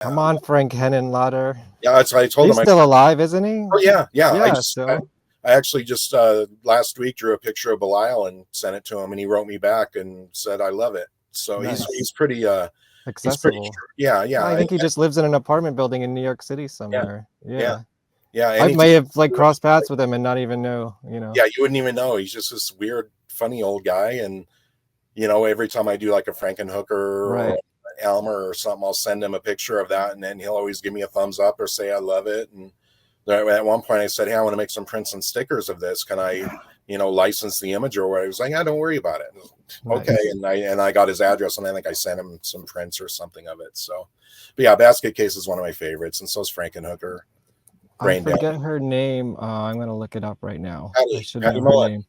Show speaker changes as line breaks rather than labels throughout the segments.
Come on, Frank Henenlotter.
Yeah, that's what I told
He's
him.
still alive, isn't he?
Oh yeah, yeah.
Yeah, so
I actually just last week drew a picture of Belial and sent it to him, and he wrote me back and said I love it. So
nice.
he's pretty
Accessible.
yeah, yeah.
I think he just lives in an apartment building in New York City somewhere.
Yeah.
I may have like crossed paths with him and not even know, you know.
Yeah, you wouldn't even know. He's just this weird, funny old guy. And, you know, every time I do like a Frankenhooker or Elmer or something, I'll send him a picture of that. And then he'll always give me a thumbs up or say, I love it. And at one point I said, hey, I want to make some prints and stickers of this. Can I, you know, license the image or whatever? He was like, yeah, don't worry about it. Nice. Okay. And I got his address and I think I sent him some prints or something of it. So, but yeah, Basket Case is one of my favorites. And so is Frankenhooker.
I forget her name. I'm going to look it up right now. I should
know
her name.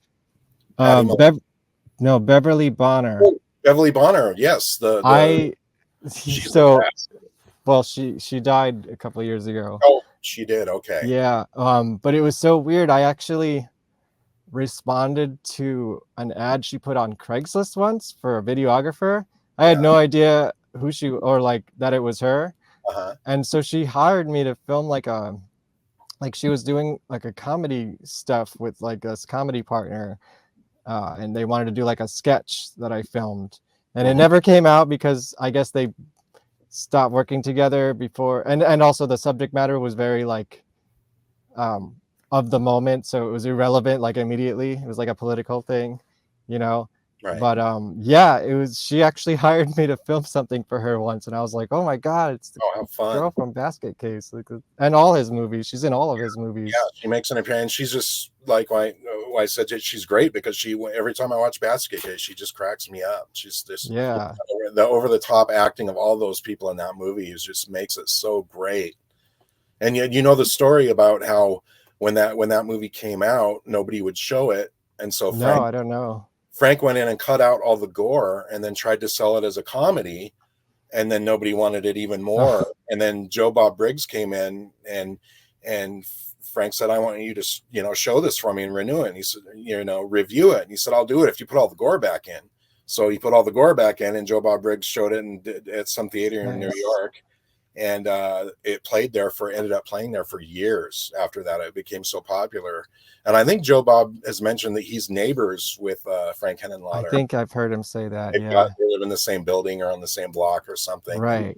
Beverly Bonner.
Oh, Beverly Bonner. Yes.
She died a couple of years ago.
Oh, she did. Okay.
Yeah. But it was so weird. I actually responded to an ad she put on Craigslist once for a videographer. I had no idea who she or like that it was her. And so she hired me to film like she was doing like a comedy stuff with like this comedy partner. And they wanted to do like a sketch that I filmed, and it never came out because I guess they stopped working together before, and also the subject matter was very like of the moment, so it was irrelevant like immediately. It was like a political thing, you know. Right. But it was, she actually hired me to film something for her once, and I was like, oh my god, it's the girl from Basket Case, like, and all his movies. She's in all of his movies.
Yeah, she makes an appearance. She's just like I said, she's great because every time I watch Basket Case, she just cracks me up. She's this the over the top acting of all those people in that movie just makes it so great. And yet, you know the story about how when that movie came out, nobody would show it, and so
I don't know.
Frank went in and cut out all the gore and then tried to sell it as a comedy, and then nobody wanted it even more. And then Joe Bob Briggs came in and Frank said, I want you to, you know, show this for me and renew it. And he said, you know, review it. And he said, I'll do it if you put all the gore back in. So he put all the gore back in, and Joe Bob Briggs showed it at some theater in New York. And it ended up playing there for years after that. It became so popular. And I think Joe Bob has mentioned that he's neighbors with Frank Henenlotter.
I think I've heard him say that.
They live in the same building or on the same block or something.
Right.